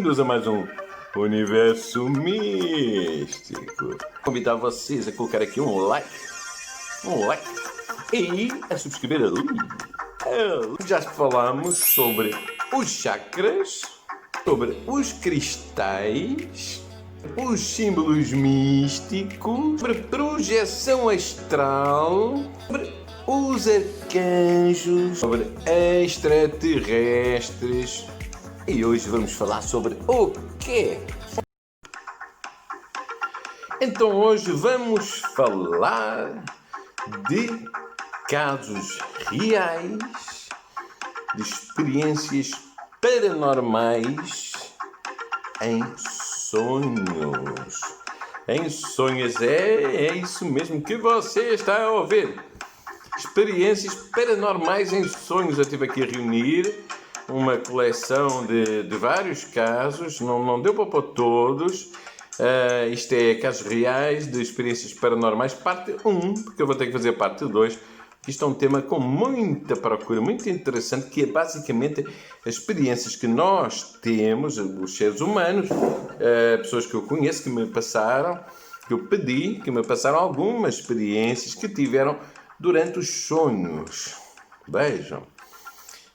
bem-vindos a mais um Universo Místico. Convidar vocês a colocar aqui um like e a subscrever a Já falamos sobre os chakras, sobre os cristais, os símbolos místicos, sobre projeção astral, sobre os arcanjos, sobre extraterrestres. E hoje vamos falar sobre o quê? Então hoje vamos falar de casos reais, de experiências paranormais em sonhos. Em sonhos, é isso mesmo que você está a ouvir. Experiências paranormais em sonhos. Eu estive aqui a reunir uma coleção de vários casos, não deu para pôr todos. Isto é casos reais de experiências paranormais, parte 1, porque eu vou ter que fazer parte 2. Isto é um tema com muita procura, muito interessante, que é basicamente as experiências que nós temos, os seres humanos, pessoas que eu conheço, que me passaram, que eu pedi, que me passaram algumas experiências que tiveram durante os sonhos. Vejam.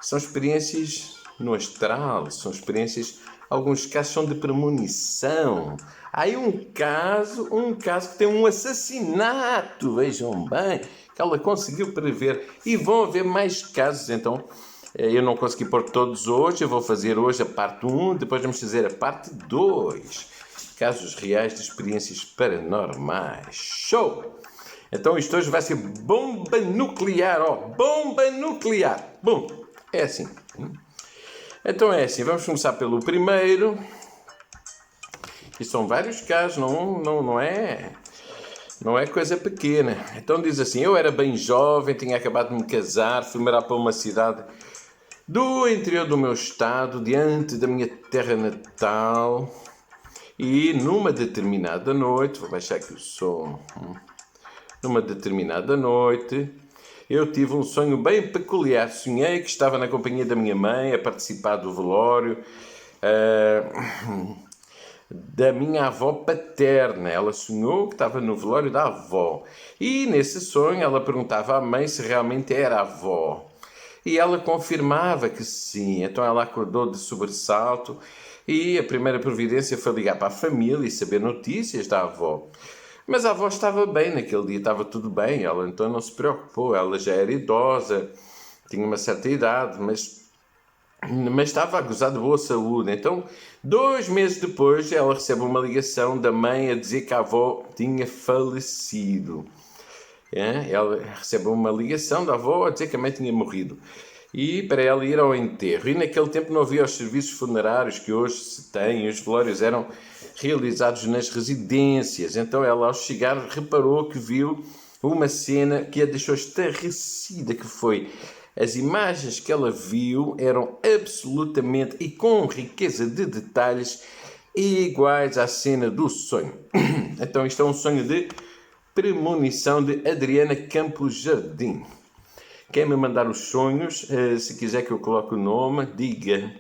São experiências no astral, são experiências, alguns casos são de premonição. Há aí um caso que tem um assassinato, vejam bem, que ela conseguiu prever. E vão haver mais casos, então eu não consegui pôr todos hoje, eu vou fazer hoje a parte 1, depois vamos fazer a parte 2. Casos reais de experiências paranormais. Show! Então isto hoje vai ser bomba nuclear, bomba nuclear. Bom, é assim. Então é assim, vamos começar pelo primeiro. E são vários casos, não é coisa pequena. Então diz assim, eu era bem jovem, tinha acabado de me casar, fui morar para uma cidade do interior do meu estado, diante da minha terra natal. E numa determinada noite, vou baixar aqui o som, numa determinada noite, eu tive um sonho bem peculiar. Sonhei que estava na companhia da minha mãe a participar do velório da minha avó paterna. Ela sonhou que estava no velório da avó. E nesse sonho ela perguntava à mãe se realmente era a avó. E ela confirmava que sim. Então ela acordou de sobressalto e a primeira providência foi ligar para a família e saber notícias da avó. Mas a avó estava bem naquele dia, estava tudo bem, ela então não se preocupou, ela já era idosa, tinha uma certa idade, mas estava a gozar de boa saúde. Então, 2 meses depois, ela recebe uma ligação da mãe a dizer que a avó tinha falecido. Ela recebe uma ligação da avó a dizer que a mãe tinha morrido. E para ela ir ao enterro. E naquele tempo não havia os serviços funerários que hoje se têm, os velórios eram realizados nas residências. Então ela, ao chegar, reparou que viu uma cena que a deixou estarrecida, que foi as imagens que ela viu eram absolutamente e com riqueza de detalhes iguais à cena do sonho. Então isto é um sonho de premonição de Adriana Campos Jardim. Quem me mandar os sonhos, se quiser que eu coloque o nome, diga.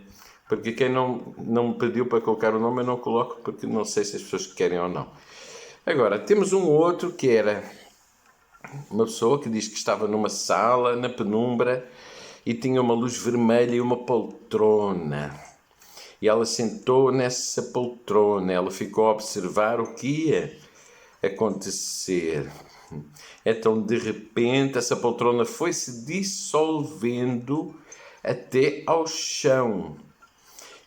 Porque quem não me pediu para colocar o nome, eu não coloco, porque não sei se as pessoas querem ou não. Agora, temos um outro que era uma pessoa que diz que estava numa sala, na penumbra, e tinha uma luz vermelha e uma poltrona. E ela sentou nessa poltrona, ela ficou a observar o que ia acontecer. Então, de repente, essa poltrona foi se dissolvendo até ao chão.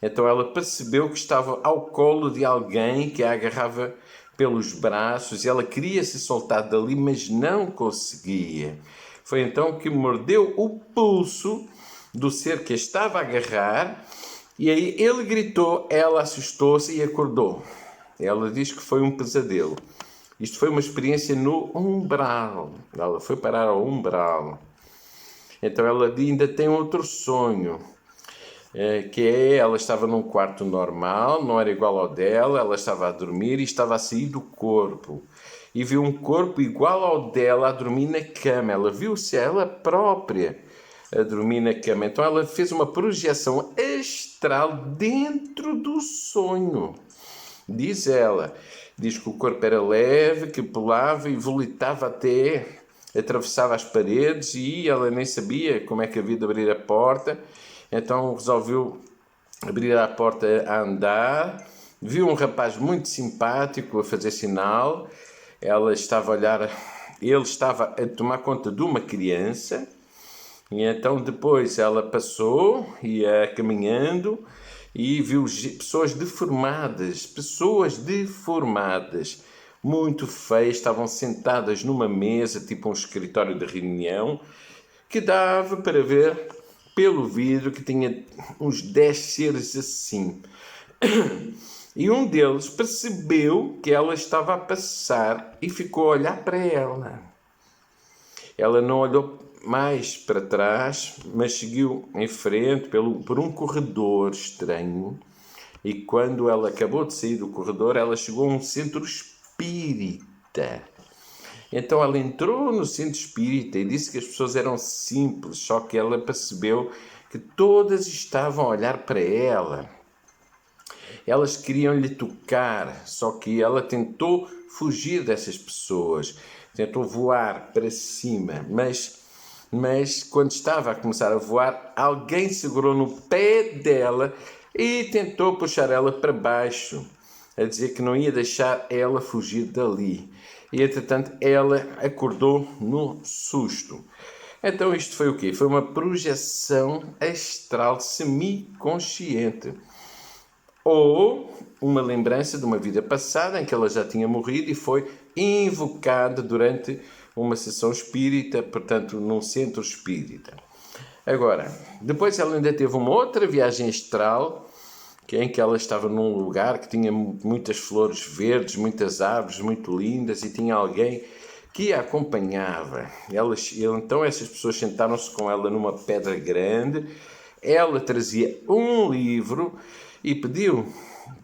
Então ela percebeu que estava ao colo de alguém que a agarrava pelos braços e ela queria se soltar dali, mas não conseguia. Foi então que mordeu o pulso do ser que a estava a agarrar e aí ele gritou, ela assustou-se e acordou. Ela diz que foi um pesadelo. Isto foi uma experiência no umbral. Ela foi parar ao umbral. Então ela ainda tem outro sonho, que é, ela estava num quarto normal, não era igual ao dela, ela estava a dormir e estava a sair do corpo. E viu um corpo igual ao dela a dormir na cama. Ela viu-se ela própria a dormir na cama. Então ela fez uma projeção astral dentro do sonho. Diz ela, diz que o corpo era leve, que pulava e volitava até, atravessava as paredes e ela nem sabia como é que havia de abrir a porta. Então resolveu abrir a porta a andar, viu um rapaz muito simpático a fazer sinal, ele estava a tomar conta de uma criança, e então depois ela passou, ia caminhando, e viu pessoas deformadas, muito feias, estavam sentadas numa mesa, tipo um escritório de reunião, que dava para ver pelo vidro que tinha uns 10 seres assim. E um deles percebeu que ela estava a passar e ficou a olhar para ela. Ela não olhou mais para trás, mas seguiu em frente por um corredor estranho. E quando ela acabou de sair do corredor, ela chegou a um centro espírita. Então ela entrou no centro espírita e disse que as pessoas eram simples, só que ela percebeu que todas estavam a olhar para ela. Elas queriam lhe tocar, só que ela tentou fugir dessas pessoas, tentou voar para cima, mas quando estava a começar a voar, alguém segurou no pé dela e tentou puxar ela para baixo, a dizer que não ia deixar ela fugir dali. E, entretanto, ela acordou no susto. Então isto foi o quê? Foi uma projeção astral semiconsciente. Ou uma lembrança de uma vida passada em que ela já tinha morrido e foi invocada durante uma sessão espírita, portanto, num centro espírita. Agora, depois ela ainda teve uma outra viagem astral, em que ela estava num lugar que tinha muitas flores verdes, muitas árvores muito lindas e tinha alguém que a acompanhava. Então essas pessoas sentaram-se com ela numa pedra grande, ela trazia um livro e pediu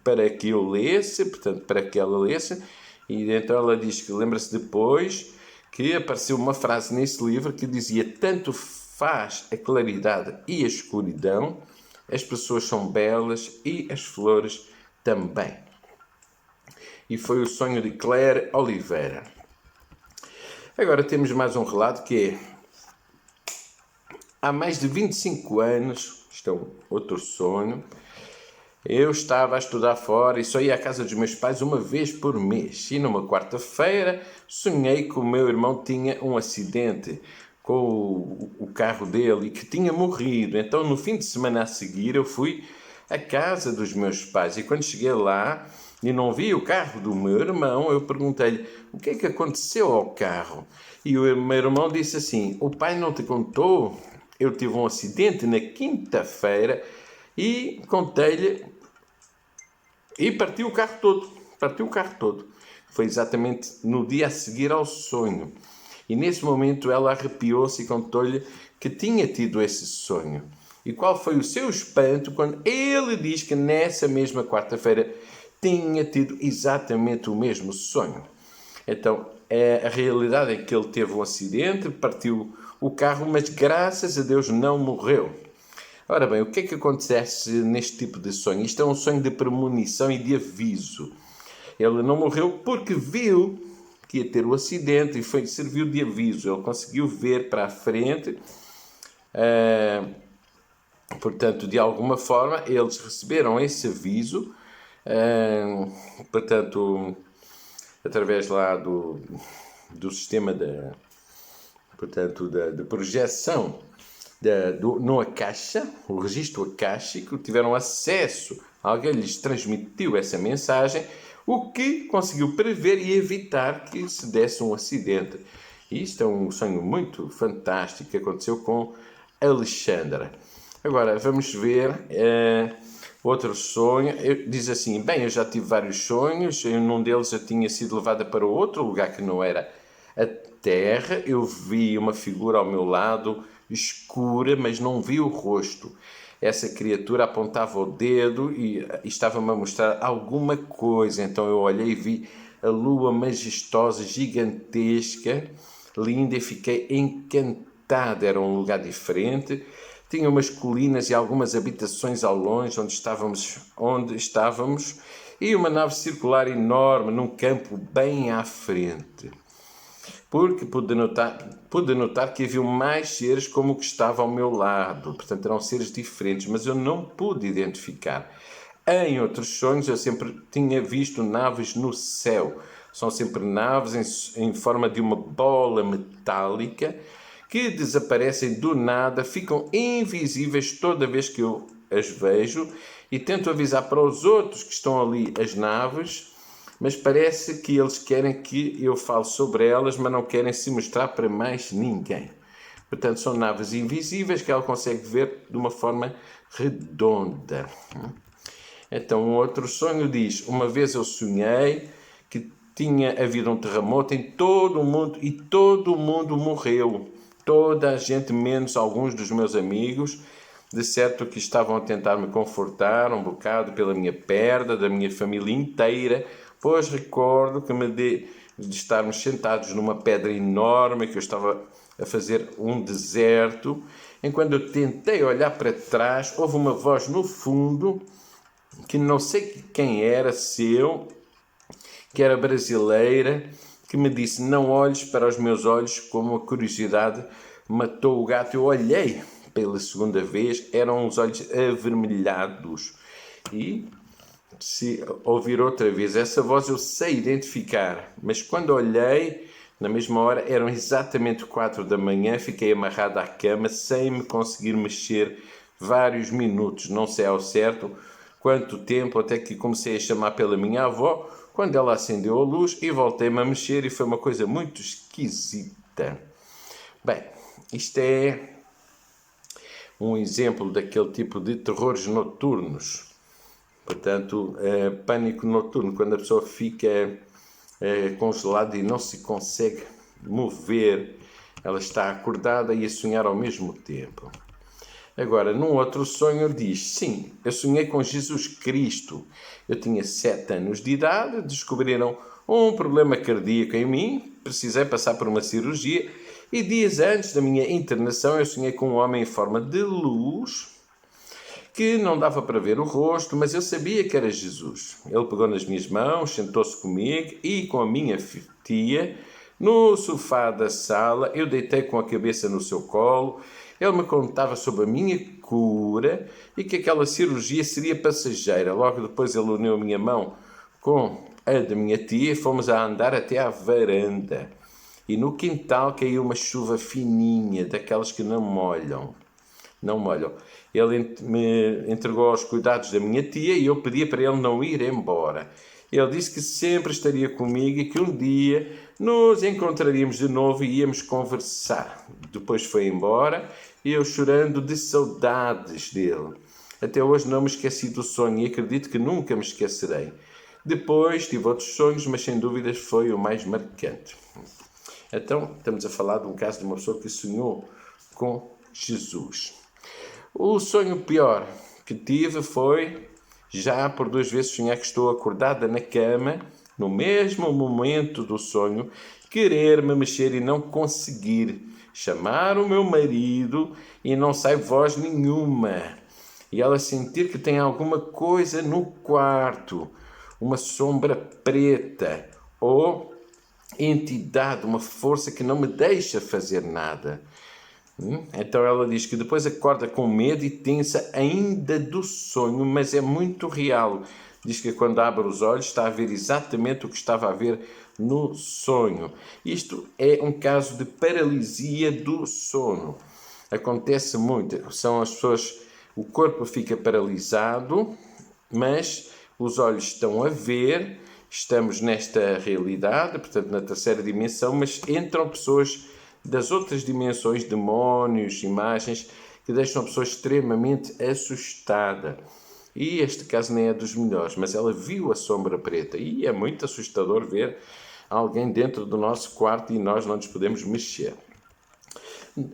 para que eu lesse, portanto, para que ela lesse, e então ela diz que lembra-se depois que apareceu uma frase nesse livro que dizia: tanto faz a claridade e a escuridão, as pessoas são belas e as flores também. E foi o sonho de Claire Oliveira. Agora temos mais um relato que é: há mais de 25 anos, isto é outro sonho, eu estava a estudar fora e só ia à casa dos meus pais uma vez por mês. E numa quarta-feira sonhei que o meu irmão tinha um acidente com o carro dele e que tinha morrido. Então no fim de semana a seguir eu fui à casa dos meus pais e quando cheguei lá e não vi o carro do meu irmão, eu perguntei-lhe o que é que aconteceu ao carro. E o meu irmão disse assim: o pai não te contou? Eu tive um acidente na quinta-feira e contei-lhe e partiu o carro todo. Foi exatamente no dia a seguir ao sonho. E nesse momento ela arrepiou-se e contou-lhe que tinha tido esse sonho. E qual foi o seu espanto quando ele diz que nessa mesma quarta-feira tinha tido exatamente o mesmo sonho. Então, a realidade é que ele teve um acidente, partiu o carro, mas graças a Deus não morreu. Ora bem, o que é que acontece neste tipo de sonho? Isto é um sonho de premonição e de aviso. Ele não morreu porque viu que ia ter o acidente e serviu de aviso. Ele conseguiu ver para a frente. Portanto, de alguma forma, eles receberam esse aviso. Portanto, através lá do sistema de projeção no Akasha, o registro akáshico, tiveram acesso, alguém lhes transmitiu essa mensagem, o que conseguiu prever e evitar que se desse um acidente. E isto é um sonho muito fantástico que aconteceu com Alexandra. Agora, vamos ver outro sonho. Diz assim: bem, eu já tive vários sonhos, num deles eu tinha sido levada para outro lugar que não era a Terra, eu vi uma figura ao meu lado, escura, mas não vi o rosto. Essa criatura apontava o dedo e estava-me a mostrar alguma coisa. Então eu olhei e vi a lua majestosa, gigantesca, linda, e fiquei encantado metade era um lugar diferente. Tinha umas colinas e algumas habitações ao longe onde estávamos e uma nave circular enorme num campo bem à frente. Porque pude notar que havia mais seres como o que estava ao meu lado. Portanto, eram seres diferentes, mas eu não pude identificar. Em outros sonhos, eu sempre tinha visto naves no céu. São sempre naves em forma de uma bola metálica que desaparecem do nada, ficam invisíveis toda vez que eu as vejo e tento avisar para os outros que estão ali as naves, mas parece que eles querem que eu fale sobre elas, mas não querem se mostrar para mais ninguém. Portanto, são naves invisíveis que ela consegue ver de uma forma redonda. Então, um outro sonho diz: uma vez eu sonhei que tinha havido um terremoto em todo o mundo e todo o mundo morreu. Toda a gente, menos alguns dos meus amigos, de certo que estavam a tentar me confortar um bocado pela minha perda, da minha família inteira, pois recordo que de estarmos sentados numa pedra enorme, que eu estava a fazer um deserto, enquanto eu tentei olhar para trás, houve uma voz no fundo, que não sei quem era, que era brasileira, que me disse: não olhes para os meus olhos, como a curiosidade matou o gato. Eu olhei pela segunda vez, eram os olhos avermelhados. E se ouvir outra vez essa voz, eu sei identificar. Mas quando olhei, na mesma hora, eram exatamente 4 da manhã, fiquei amarrado à cama, sem me conseguir mexer vários minutos. Não sei ao certo quanto tempo, até que comecei a chamar pela minha avó, quando ela acendeu a luz e voltei-me a mexer e foi uma coisa muito esquisita. Bem, isto é um exemplo daquele tipo de terrores noturnos. Portanto, pânico noturno, quando a pessoa fica congelada e não se consegue mover, ela está acordada e a sonhar ao mesmo tempo. Agora, num outro sonho diz: sim, eu sonhei com Jesus Cristo. Eu tinha 7 anos de idade, descobriram um problema cardíaco em mim, precisei passar por uma cirurgia e dias antes da minha internação eu sonhei com um homem em forma de luz que não dava para ver o rosto, mas eu sabia que era Jesus. Ele pegou nas minhas mãos, sentou-se comigo e com a minha tia no sofá da sala. Eu deitei com a cabeça no seu colo. Ele me contava sobre a minha cura e que aquela cirurgia seria passageira. Logo depois ele uniu a minha mão com a da minha tia e fomos a andar até à varanda. E no quintal caiu uma chuva fininha, daquelas que não molham. Não molham. Ele me entregou aos cuidados da minha tia e eu pedia para ele não ir embora. Ele disse que sempre estaria comigo e que um dia nos encontraríamos de novo e íamos conversar. Depois foi embora e eu chorando de saudades dele. Até hoje não me esqueci do sonho e acredito que nunca me esquecerei. Depois tive outros sonhos, mas sem dúvidas foi o mais marcante. Então, estamos a falar de um caso de uma pessoa que sonhou com Jesus. O sonho pior que tive foi, já por 2 vezes, sonhar que estou acordada na cama, no mesmo momento do sonho, querer me mexer e não conseguir, chamar o meu marido e não sai voz nenhuma, e ela sentir que tem alguma coisa no quarto, uma sombra preta ou entidade, uma força que não me deixa fazer nada. Então ela diz que depois acorda com medo e tensa ainda do sonho, mas é muito real. Diz que quando abre os olhos está a ver exatamente o que estava a ver no sonho. Isto é um caso de paralisia do sono. Acontece muito. São as pessoas, o corpo fica paralisado, mas os olhos estão a ver. Estamos nesta realidade, portanto na terceira dimensão, mas entram pessoas das outras dimensões, demónios, imagens, que deixam a pessoa extremamente assustada. E este caso nem é dos melhores, mas ela viu a sombra preta e é muito assustador ver alguém dentro do nosso quarto e nós não nos podemos mexer.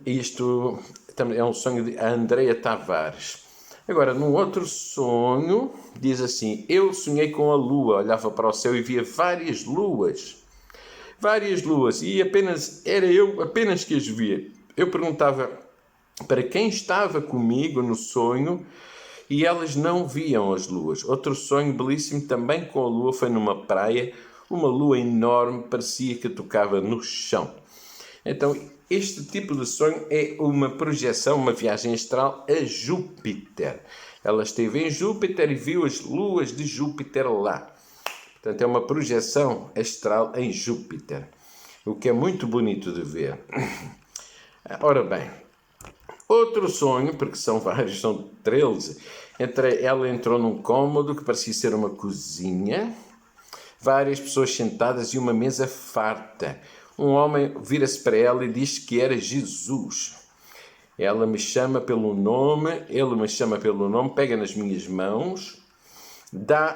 Isto também é um sonho de Andreia Tavares. Agora, num outro sonho, diz assim: eu sonhei com a lua, olhava para o céu e via várias luas, e era eu apenas que as via. Eu perguntava para quem estava comigo no sonho e elas não viam as luas. Outro sonho belíssimo também com a lua foi numa praia, uma lua enorme, parecia que tocava no chão. Então, este tipo de sonho é uma projeção, uma viagem astral a Júpiter. Ela esteve em Júpiter e viu as luas de Júpiter lá. Portanto, é uma projeção astral em Júpiter, o que é muito bonito de ver. Ora bem, outro sonho, porque são vários, são 13. Ela entrou num cômodo que parecia ser uma cozinha, várias pessoas sentadas e uma mesa farta. Um homem vira-se para ela e diz que era Jesus. Ela me chama pelo nome, ele me chama pelo nome, pega nas minhas mãos,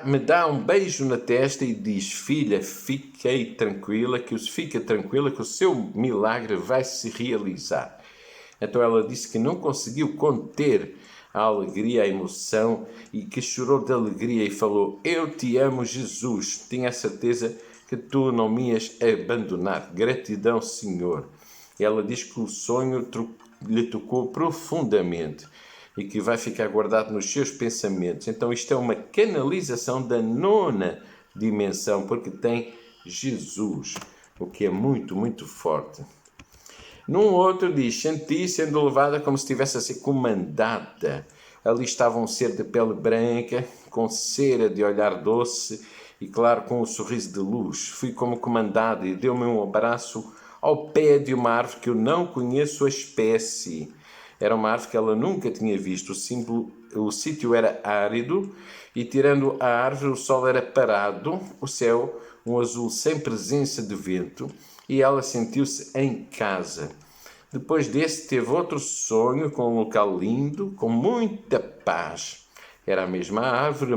me dá um beijo na testa e diz: filha, fica tranquila que o seu milagre vai se realizar. Então ela disse que não conseguiu conter a alegria, a emoção, e que chorou de alegria e falou: eu te amo, Jesus, tinha a certeza que tu não me ias abandonar. Gratidão, Senhor. Ela diz que o sonho lhe tocou profundamente e que vai ficar guardado nos seus pensamentos. Então isto é uma canalização da 9ª dimensão, porque tem Jesus, o que é muito, muito forte. Num outro diz: senti sendo levada como se estivesse a ser comandada. Ali estava um ser de pele branca, com cera de olhar doce e, claro, com um sorriso de luz. Fui como comandada e deu-me um abraço ao pé de uma árvore que eu não conheço a espécie. Era uma árvore que ela nunca tinha visto. O sítio era árido e, tirando a árvore, o sol era parado, o céu um azul sem presença de vento, e ela sentiu-se em casa. Depois desse, teve outro sonho com um local lindo, com muita paz. Era a mesma árvore,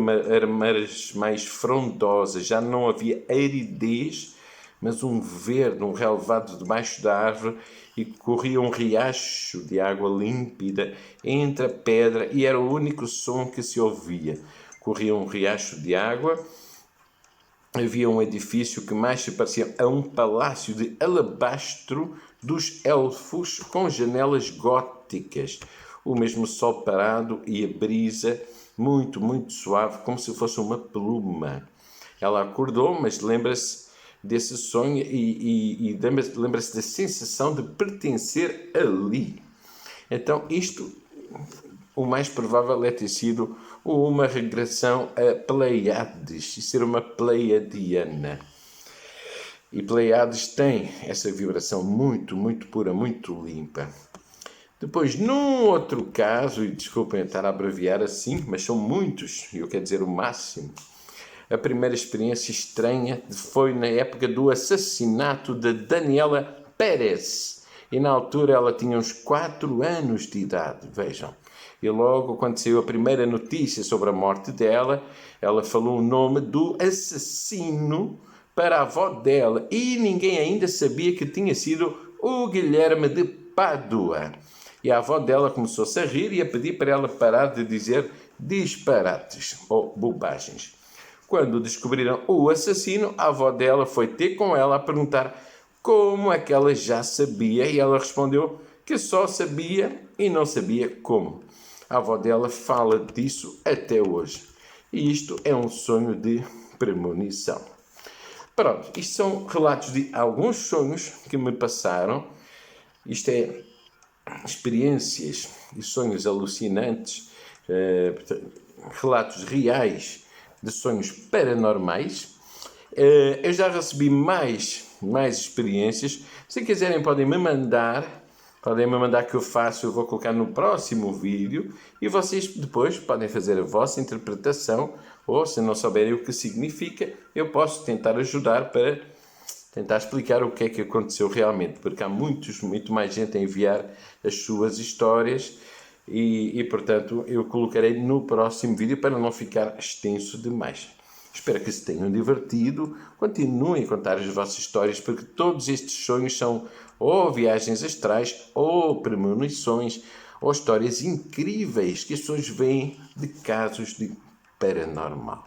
mas mais frondosa. Já não havia aridez, mas um verde, um relevado debaixo da árvore, e corria um riacho de água límpida entre a pedra, e era o único som que se ouvia. Corria um riacho de água. Havia um edifício que mais se parecia a um palácio de alabastro dos elfos, com janelas góticas. O mesmo sol parado e a brisa muito, muito suave, como se fosse uma pluma. Ela acordou, mas lembra-se desse sonho e lembra-se da sensação de pertencer ali. Então, isto, o mais provável é ter sido uma regressão a Pleiades, e ser uma pleiadiana. E Pleiades tem essa vibração muito, muito pura, muito limpa. Depois, num outro caso, e desculpem estar a abreviar assim, mas são muitos, eu quero dizer o máximo, a primeira experiência estranha foi na época do assassinato de Daniela Pérez. E na altura ela tinha uns 4 anos de idade, vejam. E logo, quando saiu a primeira notícia sobre a morte dela, ela falou o nome do assassino para a avó dela. E ninguém ainda sabia que tinha sido o Guilherme de Pádua. E a avó dela começou-se a rir e a pedir para ela parar de dizer disparates ou bobagens. Quando descobriram o assassino, a avó dela foi ter com ela a perguntar como é que ela já sabia, e ela respondeu que só sabia e não sabia como. A avó dela fala disso até hoje. E isto é um sonho de premonição. Pronto, isto são relatos de alguns sonhos que me passaram. Isto é experiências e sonhos alucinantes, relatos reais de sonhos paranormais. Eu já recebi mais experiências. Se quiserem podem-me mandar que eu faço, eu vou colocar no próximo vídeo, e vocês depois podem fazer a vossa interpretação, ou se não souberem o que significa, eu posso tentar ajudar para tentar explicar o que é que aconteceu realmente, porque há muito mais gente a enviar as suas histórias e portanto eu colocarei no próximo vídeo para não ficar extenso demais. Espero que se tenham divertido, continuem a contar as vossas histórias, porque todos estes sonhos são ou viagens astrais, ou premonições, ou histórias incríveis que as pessoas veem de casos de paranormal.